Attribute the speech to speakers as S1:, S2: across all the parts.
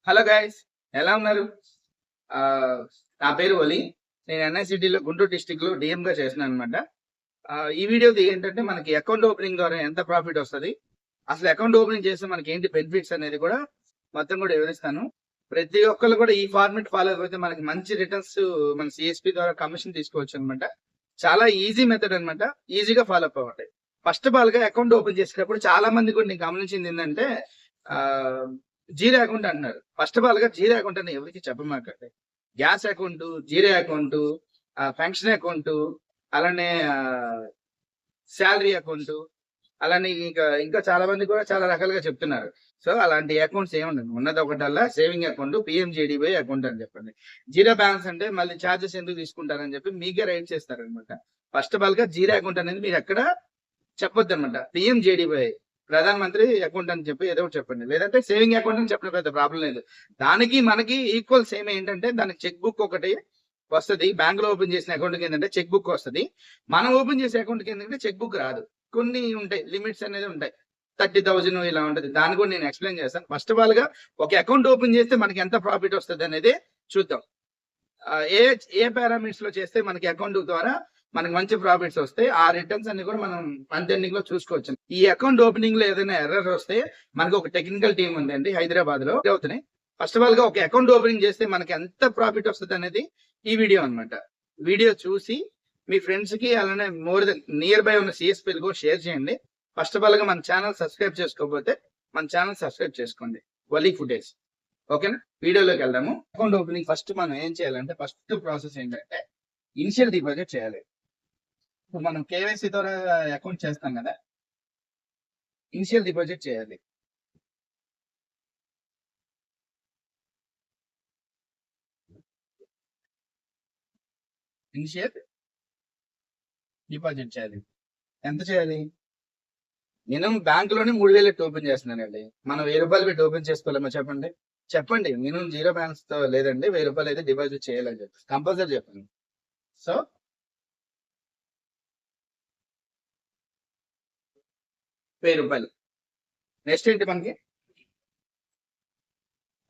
S1: Hello guys, ఎలా ఉన్నారు? నా పేరు ఒలి. నేను ఎన్ఐసిటీలో గుంటూరు డిస్టిక్ లో డిఎం గా చేస్తున్నాను అనమాట. ఈ వీడియోది ఏంటంటే మనకి అకౌంట్ ఓపెనింగ్ ద్వారా ఎంత ప్రాఫిట్ వస్తుంది, అసలు అకౌంట్ ఓపెనింగ్ చేస్తే మనకి ఏంటి బెనిఫిట్స్ అనేది కూడా మొత్తం కూడా వివరిస్తాను. ప్రతి ఒక్కరు కూడా ఈ ఫార్మెట్ ఫాలో అయిపోతే మనకి మంచి రిటర్న్స్ మన సిఎస్పి ద్వారా కమిషన్ తీసుకోవచ్చు అనమాట. చాలా ఈజీ మెథడ్ అనమాట. ఈజీగా ఫాలో అప్ అవ్వండి. ఫస్ట్ ఆఫ్ ఆల్ గా అకౌంట్ ఓపెన్ చేసేటప్పుడు చాలా మంది కూడా నేను గమనించింది ఏంటంటే జీరో అకౌంట్ అంటున్నారు. ఫస్ట్ ఆఫ్ ఆల్ గా జీరో అకౌంట్ అని ఎవరికి చెప్పమాకండి. Gas account, zero account, function account, అలానే శాలరీ అకౌంట్, అలానే ఇంకా ఇంకా చాలా మంది కూడా చాలా రకాలుగా చెప్తున్నారు. సో అలాంటి అకౌంట్స్ ఏముండదు. ఉన్నది ఒకటల్లా సేవింగ్ అకౌంట్, పిఎంజేడీవై అకౌంట్ అని చెప్పండి. జీరో బ్యాలెన్స్ అంటే మళ్ళీ ఛార్జెస్ ఎందుకు తీసుకుంటారని చెప్పి మీకే రైట్ చేస్తారనమాట. ఫస్ట్ ఆఫ్ ఆల్ గా జీరో అకౌంట్ అనేది మీరు ఎక్కడ చెప్పొద్దు అనమాట. పిఎంజేడీవై ప్రధాన మంత్రి అకౌంట్ అని చెప్పి ఏదో ఒకటి చెప్పండి, లేదంటే సేవింగ్ అకౌంట్ అని చెప్పిన పెద్ద ప్రాబ్లం లేదు. దానికి మనకి ఈక్వల్ సేమ్ ఏంటంటే దానికి చెక్ బుక్ ఒకటి వస్తుంది. బ్యాంక్ లో ఓపెన్ చేసిన అకౌంట్ ఏంటంటే చెక్ బుక్ వస్తుంది. మనం ఓపెన్ చేసే అకౌంట్ ఏంటంటే చెక్ బుక్ రాదు. కొన్ని ఉంటాయి, లిమిట్స్ అనేది ఉంటాయి. 30,000 ఇలా ఉంటుంది. దాన్ని కూడా నేను ఎక్స్ప్లెయిన్ చేస్తాను. ఫస్ట్ ఆఫ్ ఆల్ గా ఒక అకౌంట్ ఓపెన్ చేస్తే మనకి ఎంత ప్రాఫిట్ వస్తుంది అనేది చూద్దాం. ఏ ఏ పారామీటర్స్ లో చేస్తే మనకి అకౌంట్ ద్వారా మనకి మంచి ప్రాఫిట్స్ వస్తాయి, ఆ రిటర్న్స్ అన్ని కూడా మనం మంత్ ఎండింగ్ లో చూసుకోవచ్చు. ఈ అకౌంట్ ఓపెనింగ్ లో ఏదైనా ఎర్రర్ వస్తే మనకి ఒక టెక్నికల్ టీం ఉందండి హైదరాబాద్ లో అవుతున్నాయి. ఫస్ట్ ఆఫ్ ఆల్ గా ఒక అకౌంట్ ఓపెనింగ్ చేస్తే మనకి ఎంత ప్రాఫిట్ వస్తుంది అనేది ఈ వీడియో అనమాట. వీడియో చూసి మీ ఫ్రెండ్స్ కి అలానే మోర్ దెన్ నియర్ బై ఉన్న సిఎస్పీ కూడా షేర్ చేయండి. ఫస్ట్ ఆఫ్ ఆల్ గా మన ఛానల్ సబ్స్క్రైబ్ చేసుకోకపోతే మన ఛానల్ సబ్స్క్రైబ్ చేసుకోండి. వలీ ఫుటేజ్. ఓకేనా, వీడియోలోకి వెళ్దాము. అకౌంట్ ఓపెనింగ్ ఫస్ట్ మనం ఏం చేయాలంటే ఫస్ట్ ప్రాసెస్ ఏంటంటే ఇనిషియల్ డిపాజిట్ చేయాలి. ఇప్పుడు మనం కేవైసీ ద్వారా అకౌంట్ చేస్తాం కదా, ఇనిషియల్ డిపాజిట్ చేయాలి. ఇనిషియల్ డిపాజిట్ చేయాలి. ఎంత చేయాలి? నేను బ్యాంక్ లోనే 3,000 పెట్టి ఓపెన్ చేస్తున్నానండి. మనం 1,000 రూపాయలు పెట్టి ఓపెన్ చేసుకోలేమో చెప్పండి. చెప్పండి, మినిమం జీరో బ్యాలెన్స్ తో లేదండి 1,000 రూపాయలు అయితే డిపాజిట్ చేయాలని చెప్పి కంపల్సరీ చెప్పండి. సో 1,000 రూపాయలు. నెక్స్ట్ ఏంటి, మనకి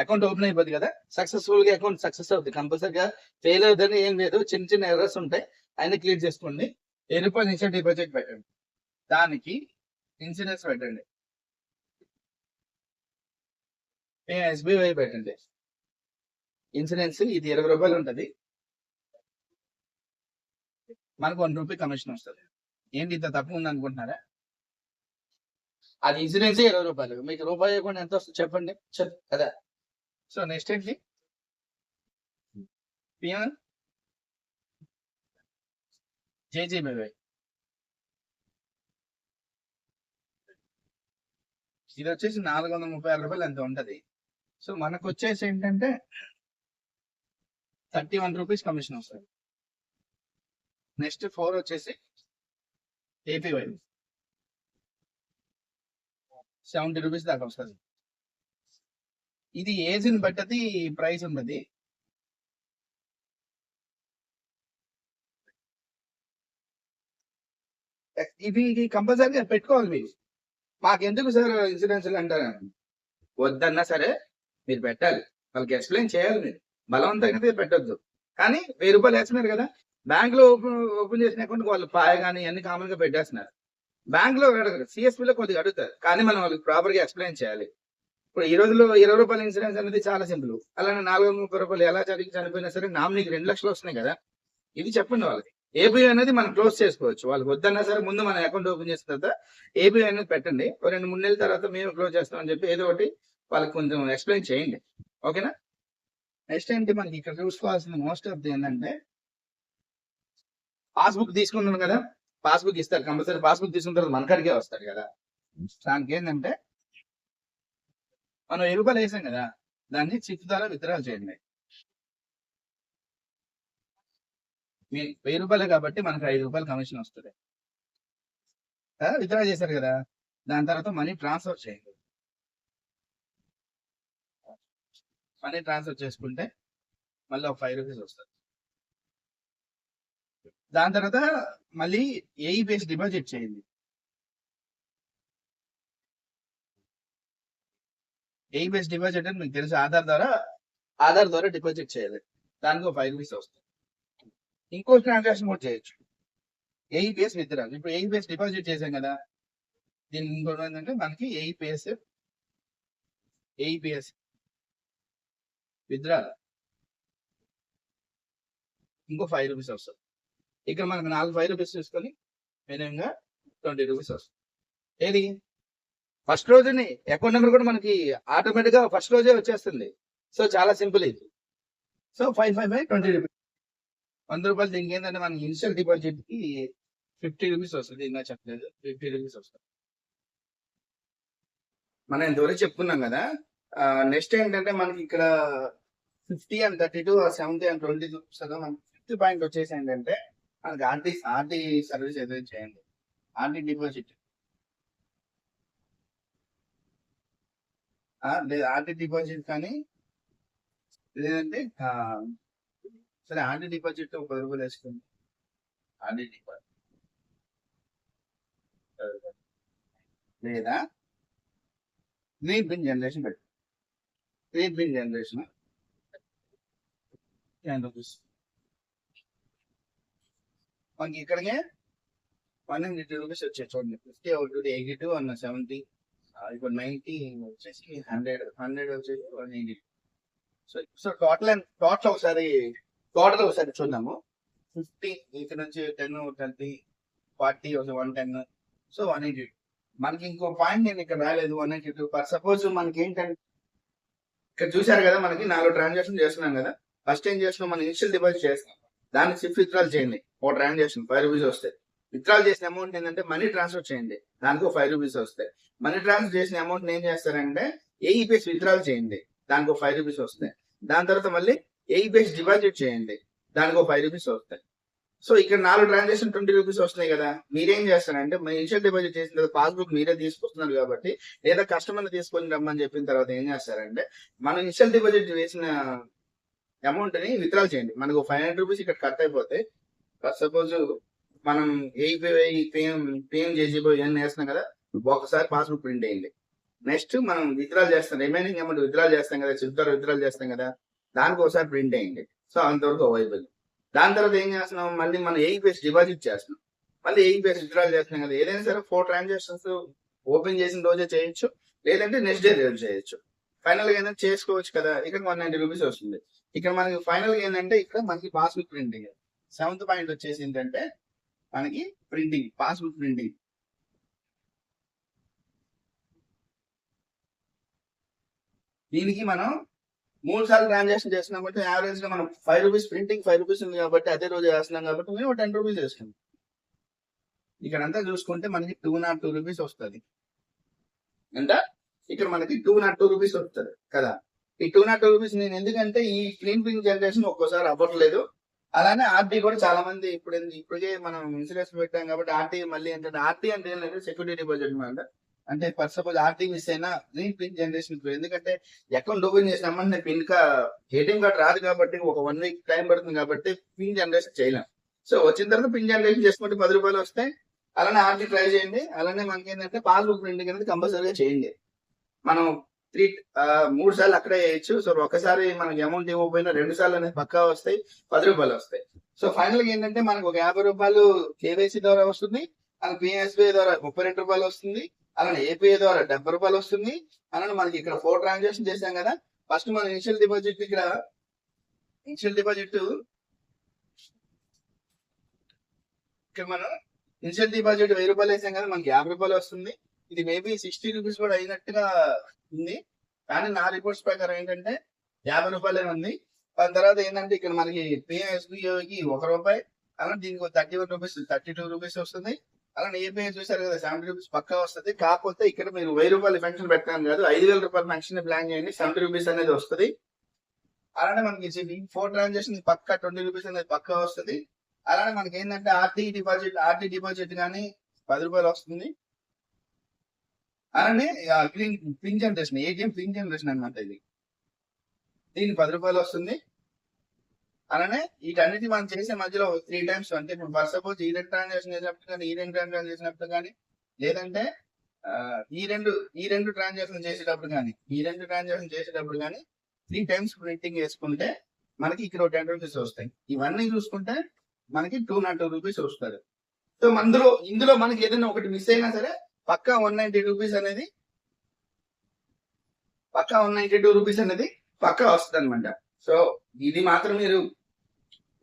S1: అకౌంట్ ఓపెన్ అయిపోద్ది కదా, సక్సెస్ఫుల్ గా అకౌంట్ సక్సెస్ అవుతుంది. కంపల్సరీగా ఫెయిల్ అవుతుంది ఏం లేదు, చిన్న చిన్న ఎర్రర్స్ ఉంటాయి, అన్ని క్లియర్ చేసుకోండి. 1,000 రూపాయలు ఇన్షియల్ డిపాజిట్ పెట్టండి. దానికి ఇన్సూరెన్స్ పెట్టండి. ఎస్బీఐ పెట్టండి. ఇన్సూరెన్స్ ఇది 20 రూపాయలు ఉంటుంది. మనకు 1 రూపీ కమిషన్ వస్తుంది. ఏంటి ఇంత తక్కువ ఉంది అనుకుంటున్నారా? అది ఇన్సూరెన్స్ 20 రూపాయలు, మీకు రూపాయి కూడా ఎంత వస్తుంది చెప్పండి కదా. సో నెక్స్ట్ ఏంటి, పిఎం జేజీబీవై. ఇది వచ్చేసి 436 రూపాయలు ఎంత ఉంటది. సో మనకు వచ్చేసి ఏంటంటే 31 రూపీస్ కమిషన్ వస్తుంది. నెక్స్ట్ 4 వచ్చేసి ఏపీవై 70 రూపీస్ దాకా వస్తుంది. ఇది ఏజ్ ని బట్టి ప్రైస్ ఉంటుంది. ఇది కంపల్సరీగా పెట్టుకోవాలి మీరు. మాకెందుకు సార్ ఇన్సూరెన్స్ అంటారు, వద్దన్నా సరే మీరు పెట్టాలి. వాళ్ళకి ఎక్స్ప్లెయిన్ చేయాలి. మీరు బలవంతంగా పెట్టొద్దు. కానీ 1,000 రూపాయలు వేస్తున్నారు కదా, బ్యాంక్ లో ఓపెన్ చేసిన అకౌంట్ వాళ్ళు పాయ కానీ అన్ని కామన్ గా పెట్టేస్తున్నారు. బ్యాంక్ లో అడగరు, సిఎస్పీ లో కొద్దిగా అడుగుతారు, కానీ మనం వాళ్ళకి ప్రాపర్ గా ఎక్స్ప్లెయిన్ చేయాలి. ఇప్పుడు ఈ రోజుల్లో 20 రూపాయల ఇన్సూరెన్స్ అనేది చాలా సింపుల్. అలానే 430 రూపాయలు ఎలా చనిపోయినా సరే నామినీకి 2 లక్షలు వస్తున్నాయి కదా, ఇది చెప్పండి వాళ్ళకి. ఏపీ అనేది మనం క్లోజ్ చేసుకోవచ్చు. వాళ్ళకి వద్దన్నా సరే ముందు మన అకౌంట్ ఓపెన్ చేసిన తర్వాత ఏపీ అనేది పెట్టండి. 2-3 నెలల తర్వాత మేము క్లోజ్ చేస్తామని చెప్పి ఏదో ఒకటి వాళ్ళకి కొంచెం ఎక్స్ప్లెయిన్ చేయండి. ఓకేనా. నెక్స్ట్ ఏంటి, మనకి ఇక్కడ చూసుకోవాల్సిన మోస్ట్ ఆఫ్ ఏంటంటే పాస్బుక్ తీసుకున్నాను కదా, పాస్బుక్ ఇస్తారు కంపల్సరీ. పాస్బుక్ తీసుకున్న తర్వాత మన కాడికే వస్తారు కదా. దానికి ఏంటంటే మనం 1,000 రూపాయలు వేసాం కదా, దాన్ని చిప్ ద్వారా విత్డ్రా చేయండి. మీ 1,000 రూపాయలే కాబట్టి మనకు 5 రూపాయలు కమిషన్ వస్తుంది. విత్డ్రా చేశారు కదా, దాని తర్వాత మనీ ట్రాన్స్ఫర్ చేయండి. మనీ ట్రాన్స్ఫర్ చేసుకుంటే మళ్ళీ ఒక 5 రూపీస్ వస్తుంది. దాని తర్వాత మళ్ళీ ఏఈ బేస్ డిపాజిట్ చేయండి. ఏఈ బేస్ డిపాజిట్ అని మీకు తెలుసు, ఆధార్ ద్వారా డిపాజిట్ చేయాలి, దానికి 5 రూపీస్ వస్తుంది. ఇంకో ట్రాన్సాక్షన్ కూడా చేయొచ్చు, ఏఈ బేస్ విత్డ్రా. ఇప్పుడు ఏఈ బేస్ డిపాజిట్ చేసాం కదా, దీనికి ఇంకోటి ఏంటంటే మనకి ఏఈ బేస్ విత్డ్రా ఇంకో 5 రూపీస్ వస్తుంది. ఇక్కడ మనకు 5 రూపీస్ తీసుకొని విధంగా 20 రూపీస్ వస్తుంది. ఏది ఫస్ట్ రోజుని అకౌంట్ నెంబర్ కూడా మనకి ఆటోమేటిక్ గా ఫస్ట్ రోజే వచ్చేస్తుంది. సో చాలా సింపుల్ ఇది. సో 5 రూపీస్ 100 రూపాయలు. దీనికి ఏంటంటే మనకి ఇనిషియల్ డిపాజిట్ కి 50 రూపీస్ వస్తుంది. ఇంకా చెప్పలేదు, 50 రూపీస్ వస్తుంది. మనం ఇంతవరకు చెప్పుకున్నాం కదా. నెక్స్ట్ ఏంటంటే మనకి ఇక్కడ 50 and 32 70 and 20 రూపీస్ కదా. మనకి 5th పాయింట్ వచ్చేసి ఏంటంటే మనకి ఆర్టీ సర్వీస్ ఏదైతే చేయండి, ఆర్టీ డిపాజిట్ లేదు, ఆర్టీ డిపాజిట్ కానీ లేదంటే సరే ఆర్టీ డిపాజిట్ 10 రూపాయలు వేసుకోండి. ఆర్టీ డిపాజిట్ లేదా గ్రీన్ పిన్ జనరేషన్ పెట్టు. Green pin generation 10 rupees. మనకి ఇక్కడికే 180 రూపీస్ వచ్చాయి చూడండి. 50 అవుతుంది, 82 అన్న 70, ఇప్పుడు 90 వచ్చేసి 100 వచ్చేసి 180. సో టోటల్ ఒకసారి చూద్దాము. 50 ఇక్కడ నుంచి 10 30 40 110, సో 180. మనకి ఇంకో పాయింట్ నేను ఇక్కడ రాలేదు, 182. ఫర్ సపోజ్ మనకి ఏంటంటే ఇక్కడ చూసారు కదా, మనకి 4 ట్రాన్సాక్షన్ చేస్తున్నాం కదా. ఫస్ట్ ఏం చేస్తున్నాం, మనం ఇనిషియల్ డిపాజిట్ చేస్తాం, దానికి షిఫ్ట్ విత్డ్రాల్ చేయండి, ఒక ట్రాన్సాక్షన్ 5 రూపీస్ వస్తాయి. విత్డ్రాల్ చేసిన అమౌంట్ ఏంటంటే మనీ ట్రాన్స్ఫర్ చేయండి, దానికి 5 రూపీస్ వస్తాయి. మనీ ట్రాన్స్ఫర్ చేసిన అమౌంట్ ఏం చేస్తారంటే ఏఈ బేస్ విత్డ్రాల్ చేయండి, దానికి 5 రూపీస్ వస్తాయి. దాని తర్వాత మళ్ళీ ఏఈ బేస్ డిపాజిట్ చేయండి, దానికి 5 రూపీస్ వస్తాయి. సో ఇక్కడ 4 ట్రాన్సాక్షన్ 20 రూపీస్ వస్తున్నాయి కదా. మీరేం చేస్తారంటే మీ ఇనిషియల్ డిపాజిట్ చేసిన తర్వాత పాస్బుక్ మీరే తీసుకొస్తున్నారు కాబట్టి, లేదా కస్టమర్ తీసుకొని రమ్మని చెప్పిన తర్వాత ఏం చేస్తారంటే మనం ఇనిషియల్ డిపాజిట్ చేసిన అమౌంట్ ని విత్డ్రాల్ చేయండి. మనకు 500 రూపీస్ ఇక్కడ కట్ అయిపోతే, సపోజ్ మనం పేఎం చేసిపో ఇవన్నీ వేస్తున్నాం కదా, ఒకసారి పాస్బుక్ ప్రింట్ అయ్యింది. నెక్స్ట్ మనం విత్డ్రాల్ చేస్తాం, రిమైనింగ్ అమౌంట్ విత్డ్రాల్ చేస్తాం కదా, విత్డ్రాల్ చేస్తాం కదా, దానికి ఒకసారి ప్రింట్ అయ్యింది. సో అంతవరకు అవైలబుల్. దాని తర్వాత ఏం చేస్తున్నాం, మళ్ళీ మనం ఏఈ బేస్ డిపాజిట్ చేస్తున్నాం, మళ్ళీ ఏఈ బేస్ విత్డ్రాల్ చేస్తున్నాం కదా. ఏదైనా సరే 4 ట్రాన్సాక్షన్స్ ఓపెన్ చేసిన రోజే చేయొచ్చు, లేదంటే నెక్స్ట్ డే చేయొచ్చు. ఫైనల్ గా ఏంటంటే చేసుకోవచ్చు కదా. ఇక్కడ 190 రూపీస్ వస్తుంది. ఇక్కడ మనకి ఫైనల్ గా ఏంటంటే ఇక్కడ మనకి పాస్బుక్ ప్రింటింగ్. 7th పాయింట్ వచ్చేసి ఏంటంటే మనకి ప్రింటింగ్, పాస్బుక్ ప్రింటింగ్. దీనికి మనం 3 సార్లు ట్రాన్సాక్షన్ చేస్తున్నాం కాబట్టి యావరేజ్ గా మనం 5 రూపీస్ ప్రింటింగ్ 5 రూపీస్ ఉంది కాబట్టి అదే రోజు చేస్తున్నాం కాబట్టి మేము 10 రూపీస్ వేస్తున్నాం. ఇక్కడ అంతా చూసుకుంటే మనకి 202 రూపీస్ వస్తుంది. ఎంత ఇక్కడ మనకి 202 రూపీస్ వస్తుంది కదా. ఈ 202 రూపీస్ నేను ఎందుకంటే ఈ క్లీన్ ప్రింట్ జనరేషన్ ఒక్కోసారి అవ్వట్లేదు. అలానే ఆర్టీ కూడా చాలా మంది ఇప్పటికే మనం ఇన్సూరెన్స్ పెట్టాం కాబట్టి ఆర్టీ మళ్ళీ ఏంటంటే ఆర్టీ అంటే ఏంటంటే సెక్యూరిటీ డిపాజిట్ అనమాట. అంటే ఫర్ సపోజ్ ఆర్టీ మిస్ అయినా గ్రీన్ ప్రింట్ జనరేషన్, ఎందుకంటే అకౌంట్ ఓపెన్ చేసినామా నేను పిన్ ఏటీఎం కార్డ్ రాదు కాబట్టి ఒక 1 వీక్ టైం పడుతుంది కాబట్టి పిన్ జనరేషన్ చేయలేం. సో వచ్చిన తర్వాత పిన్ జనరేషన్ చేసుకుంటే 10 రూపాయలు వస్తాయి. అలానే ఆర్టీ ట్రై చేయండి. అలానే మనకి ఏంటంటే పాస్బుక్ ప్రింటింగ్ అనేది కంపల్సరీగా చేయండి. మనం 3 సార్లు అక్కడే చేయొచ్చు. సో ఒకసారి మనకి అమౌంట్ ఇవ్వకపోయినా 2 సార్లు అనేది పక్కా వస్తాయి, 10 రూపాయలు వస్తాయి. సో ఫైనల్ గా ఏంటంటే మనకు ఒక 50 రూపాయలు కేవైసీ ద్వారా వస్తుంది, అలానే పిఎస్బిఐ ద్వారా 32 రూపాయలు వస్తుంది, అలానే ఏపీఐ ద్వారా 70 రూపాయలు వస్తుంది. అలానే మనకి ఇక్కడ 4 ట్రాన్సాక్షన్ చేసాం కదా. ఫస్ట్ మన ఇనిషియల్ డిపాజిట్ ఇక్కడ మనం ఇనిషియల్ డిపాజిట్ 1000 రూపాయలు వేసాం కదా, మనకి 50 రూపాయలు వస్తుంది. ఇది మేబీ 60 రూపీస్ కూడా అయినట్టుగా ఉంది, కానీ నా రిపోర్ట్స్ ప్రకారం ఏంటంటే 50 రూపాయలే ఉంది. దాని తర్వాత ఏంటంటే ఇక్కడ మనకి పిఎస్బిఐకి 1 రూపాయి, అలానే దీనికి 31 రూపీస్ 32 రూపీస్ వస్తుంది. అలానే ఏపీఐ చూసారు కదా 70 రూపీస్ పక్కా వస్తుంది. కాకపోతే ఇక్కడ మీరు 1000 రూపాయలు ఫంక్షన్ పెట్టాను కాదు, 5000 రూపాయలు ఫంక్షన్ ప్లాన్ చేయండి, 70 రూపీస్ అనేది వస్తుంది. అలానే మనకి 4 ట్రాన్సాక్షన్ పక్కా 20 రూపీస్ అనేది పక్కా వస్తుంది. అలానే మనకి ఏంటంటే ఆర్టీ డిపాజిట్ కానీ 10 రూపాయలు వస్తుంది. అలానే pin generation, ATM pin generation అనమాట, దీనికి 10 రూపాయలు వస్తుంది. అలానే వీటన్నిటి మనం చేసే మధ్యలో 3 టైమ్స్, అంటే ఇప్పుడు ఫర్ సపోజ్ ఈ 2 ట్రాన్సాక్షన్ చేసినప్పుడు కానీ, ఈ 2 ట్రాన్సాక్షన్ చేసినప్పుడు కానీ, లేదంటే ఈ రెండు ట్రాన్సాక్షన్ చేసేటప్పుడు కానీ 3 times ప్రింటింగ్ వేసుకుంటే మనకి ఇక్కడ 10 రూపీస్ వస్తాయి. ఇవన్నీ చూసుకుంటే మనకి 202 రూపీస్ వస్తుంది. సో ఇందులో మనకి ఏదైనా ఒకటి మిస్ అయినా సరే పక్కా 190 రూపీస్ అనేది పక్కా వస్తుంది అనమాట. సో ఇది మాత్రం మీరు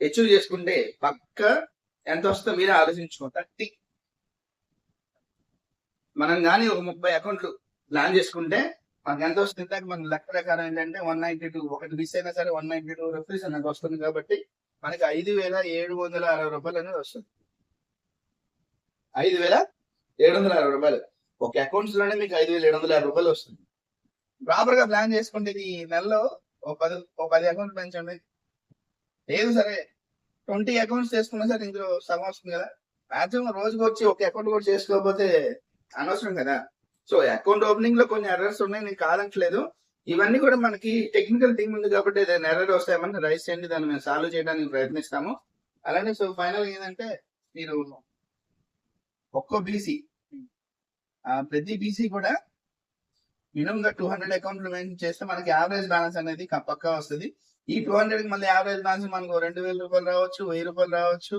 S1: అచీవ్ చేసుకుంటే పక్కా ఎంత వస్తుందో మీరే ఆలోచించుకో. 30 మనం కానీ ఒక 30 అకౌంట్లు ప్లాన్ చేసుకుంటే మనకి ఎంత వస్తుంది? మన లెక్క ప్రకారం ఏంటంటే 192 ఒకటి మిస్ అయినా సరే 192 రూపీస్ అనేది వస్తుంది. కాబట్టి మనకి 5,760 రూపాయలు అనేది వస్తుంది. 5,760 రూపాయలు ఒక అకౌంట్స్ లోనే మీకు 5,760 రూపాయలు వస్తుంది. ప్రాపర్ గా ప్లాన్ చేసుకుంటే ఈ నెలలో ఒక 10 అకౌంట్లు పెంచండి. లేదు సరే 20 అకౌంట్స్ చేసుకున్నా సరే ఇందులో సగం వస్తుంది కదా. మాక్సిమం రోజుకి వచ్చి ఒక అకౌంట్ కూడా చేసుకోకపోతే అనవసరం కదా. సో అకౌంట్ ఓపెనింగ్ లో కొన్ని ఎర్రర్స్ ఉన్నాయి, నేను కాదంటలేదు. ఇవన్నీ కూడా మనకి టెక్నికల్ టీం ఉంది కాబట్టి ఏదైనా ఎర్రర్ వస్తాయమని రైస్ చేయండి, దాన్ని మేము సాల్వ్ చేయడానికి ప్రయత్నిస్తాము. అలానే సో ఫైనల్ ఏంటంటే మీరు ఒక్కో బీసీ ప్రతి బీసీ కూడా మినిమం గా 200 అకౌంట్లు మెయింటైన్ చేస్తే మనకి యావరేజ్ బ్యాలెన్స్ అనేది పక్కా వస్తుంది. ఈ 200 కి మళ్ళీ యావరేజ్ బ్యాలెన్స్ మనకు 2,000 రూపాయలు రావచ్చు, 1,000 రూపాయలు రావచ్చు.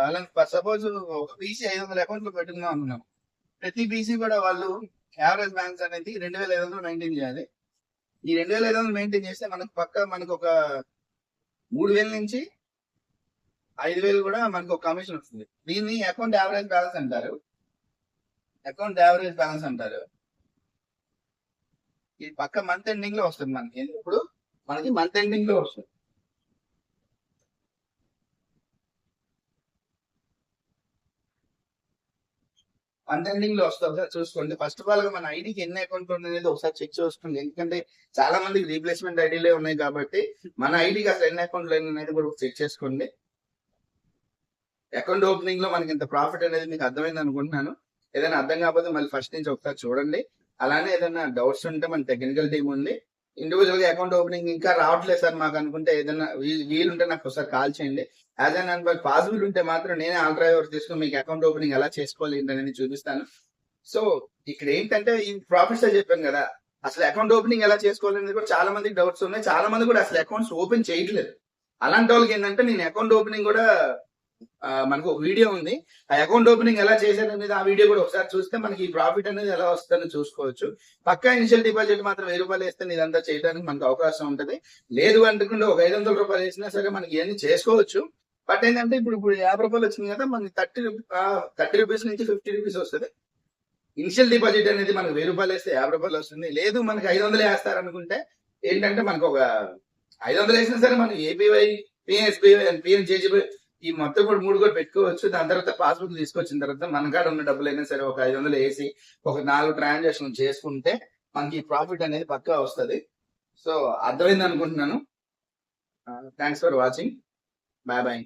S1: అలా సపోజ్ ఒక బీసీ 500 అకౌంట్లు పెట్టుకుందాం అనుకున్నాం. ప్రతి బీసీ కూడా వాళ్ళు యావరేజ్ బ్యాలెన్స్ అనేది 2,500 మెయింటైన్ చేయాలి. ఈ 2,500 మెయింటైన్ చేస్తే మనకు ఒక 3,000 నుంచి 5,000 కూడా మనకు ఒక కమిషన్ వస్తుంది. దీన్ని అకౌంట్ యావరేజ్ బ్యాలెన్స్ అంటారు. ఇది పక్క మంత్ ఎండింగ్ లో వస్తుంది మనకి. ఇప్పుడు మనకి మంత్ ఎండింగ్ లో వస్తుంది. మంత్ ఎండింగ్ లో వస్తుంది ఒకసారి చూసుకోండి. ఫస్ట్ ఆఫ్ ఆల్ గా మన ఐడికి ఎన్ని అకౌంట్లు అనేది ఒకసారి చెక్ చేసుకోండి. ఎందుకంటే చాలా మందికి రీప్లేస్మెంట్ ఐడీలే ఉన్నాయి కాబట్టి మన ఐడికి అసలు ఎన్ని అకౌంట్లు అనేది కూడా చెక్ చేసుకోండి. అకౌంట్ ఓపెనింగ్ లో మనకి ఇంత ప్రాఫిట్ అనేది మీకు అర్థమైంది అనుకుంటున్నాను. ఏదైనా అర్థం కాకపోతే మళ్ళీ ఫస్ట్ నుంచి ఒకసారి చూడండి. అలానే ఏదైనా డౌట్స్ ఉంటే మన టెక్నికల్ టీం ఉంది. ఇండివిజువల్ గా అకౌంట్ ఓపెనింగ్ ఇంకా రావట్లేదు సార్ మాకు అనుకుంటే ఏదైనా వీలుంటే నాకు ఒకసారి కాల్ చేయండి. యాజ్ అన్ అన్ పాసిబుల్ ఉంటే మాత్రం నేనే ఆల్ డ్రైవర్ తీసుకుని మీకు అకౌంట్ ఓపెనింగ్ ఎలా చేసుకోవాలి ఏంటనేది చూపిస్తాను. సో ఇక్కడ ఏంటంటే ఈ ప్రాఫిట్స్ చెప్పాను కదా, అసలు అకౌంట్ ఓపెనింగ్ ఎలా చేసుకోవాలనేది కూడా చాలా మందికి డౌట్స్ ఉన్నాయి. చాలా మంది కూడా అసలు అకౌంట్స్ ఓపెన్ చేయట్లేదు. అలాంటి వాళ్ళకి ఏంటంటే నేను అకౌంట్ ఓపెనింగ్ కూడా మనకు ఒక వీడియో ఉంది. ఆ అకౌంట్ ఓపెనింగ్ ఎలా చేశారనేది ఆ వీడియో కూడా ఒకసారి చూస్తే మనకి ఈ ప్రాఫిట్ అనేది ఎలా వస్తుందని చూసుకోవచ్చు. పక్కా ఇనిషియల్ డిపాజిట్ మాత్రం 1,000 రూపాయలు వేస్తే ఇదంతా చేయడానికి మనకు అవకాశం ఉంటుంది. లేదు అనుకుంటే ఒక 500 రూపాయలు వేసినా సరే మనకి ఇవన్నీ చేసుకోవచ్చు. బట్ ఏంటంటే ఇప్పుడు 50 రూపాయలు వచ్చింది కదా, మనకి 30 రూపీస్ నుంచి 50 రూపీస్ వస్తుంది. ఇనిషియల్ డిపాజిట్ అనేది మనకు 1,000 రూపాయలు వేస్తే 50 రూపాయలు వస్తుంది. లేదు మనకి 500 వేస్తారనుకుంటే ఏంటంటే మనకు ఒక 500 వేసినా సరే మనం ఏపీవై, పిఎస్బివై అండ్ పిఎంజేజీబై ఈ మొత్తం కూడా 3 కూడా పెట్టుకోవచ్చు. దాని తర్వాత పాస్బుక్ తీసుకొచ్చిన తర్వాత మన కాడ ఉన్న డబ్బులు అయినా సరే ఒక 500 వేసి ఒక 4 ట్రాన్సాక్షన్ చేసుకుంటే మనకి ప్రాఫిట్ అనేది పక్కా వస్తుంది. సో అర్థమైంది అనుకుంటున్నాను. Thanks for watching. Bye bye.